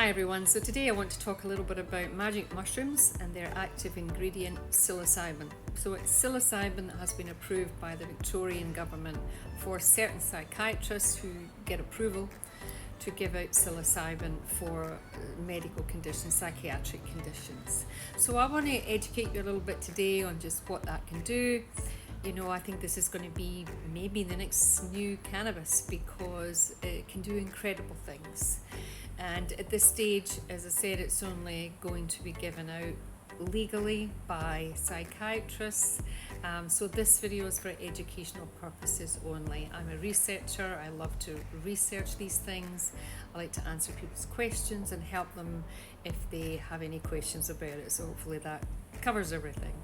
Hi everyone, so today I want to talk a little bit about magic mushrooms and their active ingredient psilocybin. So psilocybin has been approved by the Victorian government for certain psychiatrists who get approval to give out psilocybin for medical conditions, psychiatric conditions. So I want to educate you a little bit today on just what that can do. You know, I think this is going to be maybe the next new cannabis because it can do incredible things. And at this stage, as I said, it's only going to be given out legally by psychiatrists. So this video is for educational purposes only. I'm a researcher. I love to research these things. I like to answer people's questions and help them if they have any questions about it. So hopefully that covers everything.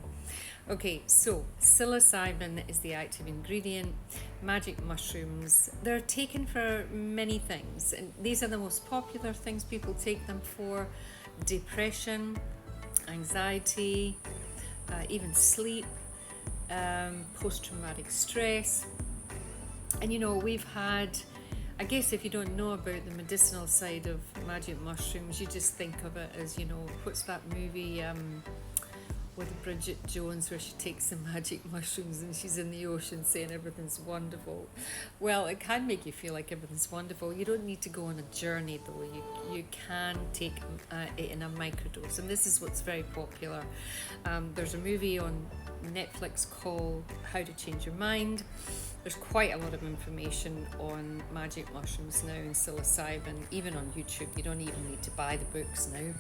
Okay, so psilocybin is the active ingredient. Magic mushrooms, they're taken for many things, and these are the most popular things people take them for: depression, anxiety, even sleep, post-traumatic stress. And you know, we've had, I guess if you don't know about the medicinal side of magic mushrooms, you just think of it as, you know, what's that movie with Bridget Jones where she takes some magic mushrooms and she's in the ocean saying everything's wonderful. Well, it can make you feel like everything's wonderful. You don't need to go on a journey though. You can take it in a microdose, and this is what's very popular. There's a movie on Netflix called How to Change Your Mind. There's quite a lot of information on magic mushrooms now and psilocybin, even on YouTube. You don't even need to buy the books now.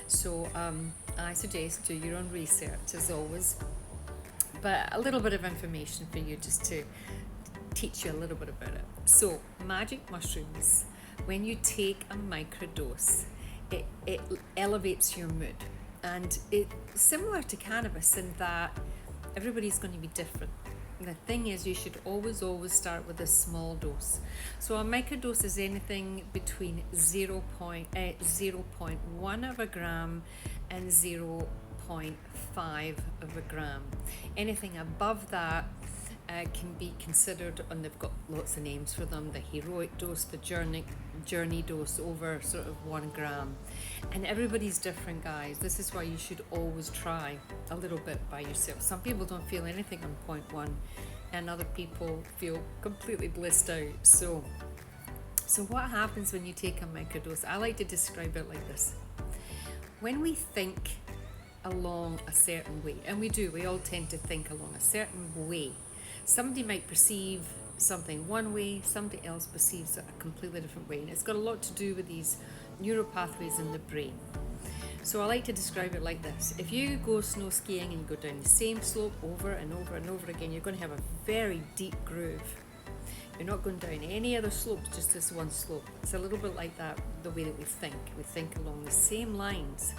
So I suggest do your own research as always, but a little bit of information for you just to teach you a little bit about it. So magic mushrooms, when you take a microdose, it elevates your mood, and it's similar to cannabis in that everybody's going to be different. The thing is, you should always start with a small dose. So a microdose is anything between 0.1 of a gram and 0.5 of a gram. Anything above that can be considered, and they've got lots of names for them: the heroic dose, the journey dose over sort of 1 gram. And everybody's different, guys. This is why you should always try a little bit by yourself. Some people don't feel anything on 0.1 and other people feel completely blissed out. So what happens when you take a microdose? I like to describe it like this. When we think along a certain way, and we all tend to think along a certain way. Somebody might perceive something one way, somebody else perceives it a completely different way, and it's got a lot to do with these neural pathways in the brain. So I like to describe it like this: if you go snow skiing and you go down the same slope over and over and over again, you're going to have a very deep groove. You're not going down any other slopes, just this one slope. It's a little bit like that, the way that we think along the same lines.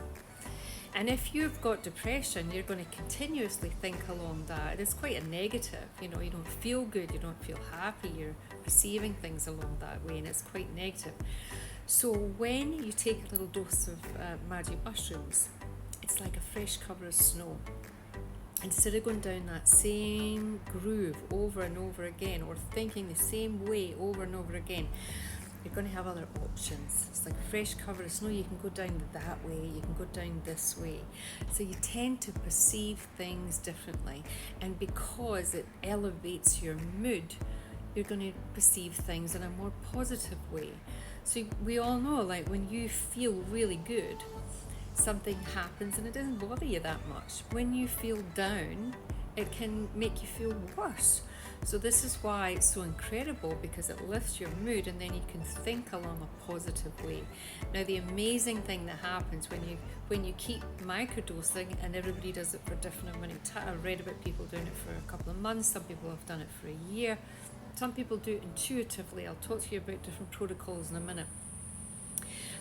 And if you've got depression, you're going to continuously think along that. It's quite a negative, you know, you don't feel good, you don't feel happy, you're perceiving things along that way, and it's quite negative. So when you take a little dose of magic mushrooms, it's like a fresh cover of snow. Instead of going down that same groove over and over again, or thinking the same way over and over again, you're going to have other options. It's like a fresh cover of snow. You can go down that way, you can go down this way. So you tend to perceive things differently, and because it elevates your mood, you're going to perceive things in a more positive way. So we all know, like, when you feel really good, something happens and it doesn't bother you that much. When you feel down, it can make you feel worse. So this is why it's so incredible, because it lifts your mood and then you can think along a positive way. Now the amazing thing that happens when you keep microdosing, and everybody does it for a different amount of time. I've read about people doing it for a couple of months, some people have done it for a year, some people do it intuitively. I'll talk to you about different protocols in a minute.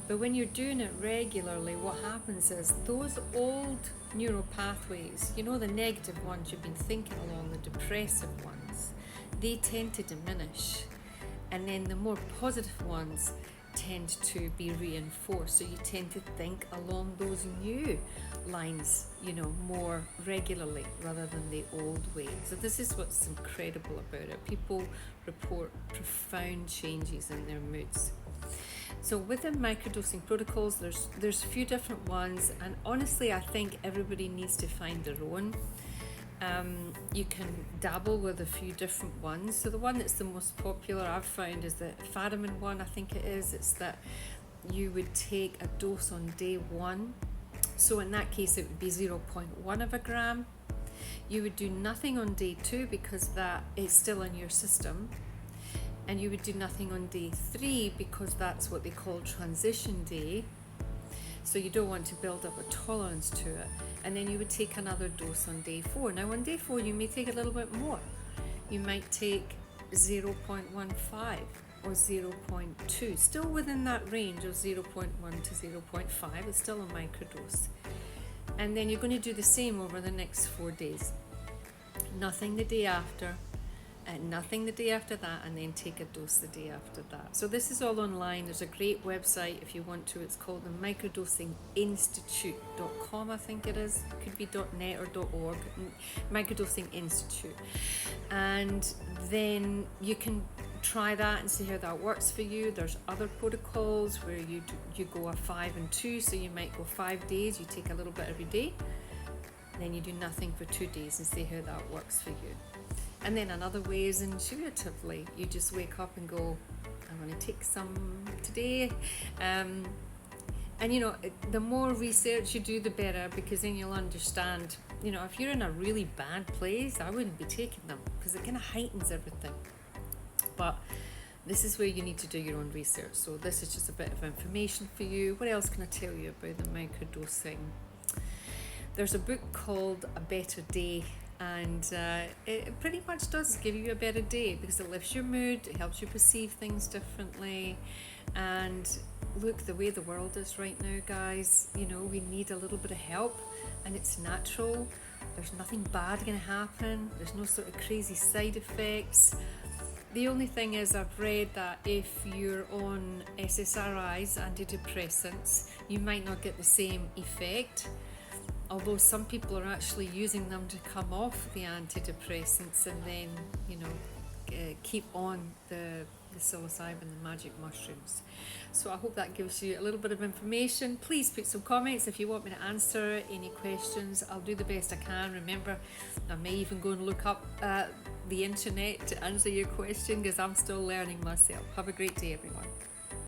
But when you're doing it regularly, what happens is those old neural pathways, you know, the negative ones you've been thinking along, the depressive ones, they tend to diminish. And then the more positive ones tend to be reinforced. So you tend to think along those new lines, you know, more regularly rather than the old way. So this is what's incredible about it. People report profound changes in their moods. So within microdosing protocols, there's a few different ones, and honestly, I think everybody needs to find their own. You can dabble with a few different ones. So the one that's the most popular I've found is the Fadiman one, I think it is. It's that you would take a dose on day 1. So in that case, it would be 0.1 of a gram. You would do nothing on day 2 because that is still in your system. And you would do nothing on day 3 because that's what they call transition day. So you don't want to build up a tolerance to it. And then you would take another dose on day 4. Now on day 4 you may take a little bit more. You might take 0.15 or 0.2, still within that range of 0.1 to 0.5. It's still a microdose. And then you're going to do the same over the next 4 days. Nothing the day after, and nothing the day after that, and then take a dose the day after that. So this is all online. There's a great website if you want to. It's called the microdosinginstitute.com, I think it is. It could be .net or .org. Microdosing Institute. And then you can try that and see how that works for you. There's other protocols where you go a 5 and 2, so you might go 5 days, you take a little bit every day, then you do nothing for 2 days and see how that works for you. And then another way is intuitively. You just wake up and go, I'm going to take some today. And you know, the more research you do, the better, because then you'll understand, you know, if you're in a really bad place, I wouldn't be taking them because it kind of heightens everything. But this is where you need to do your own research. So this is just a bit of information for you. What else can I tell you about the microdosing? There's a book called A Better Day, and it pretty much does give you a better day because it lifts your mood, it helps you perceive things differently. And look, the way the world is right now, guys, you know, we need a little bit of help, and it's natural. There's nothing bad going to happen. There's no sort of crazy side effects. The only thing is, I've read that if you're on SSRIs, antidepressants, you might not get the same effect. Although some people are actually using them to come off the antidepressants and then, you know, keep on the psilocybin, the magic mushrooms. So I hope that gives you a little bit of information. Please put some comments if you want me to answer any questions. I'll do the best I can. Remember, I may even go and look up the internet to answer your question because I'm still learning myself. Have a great day, everyone.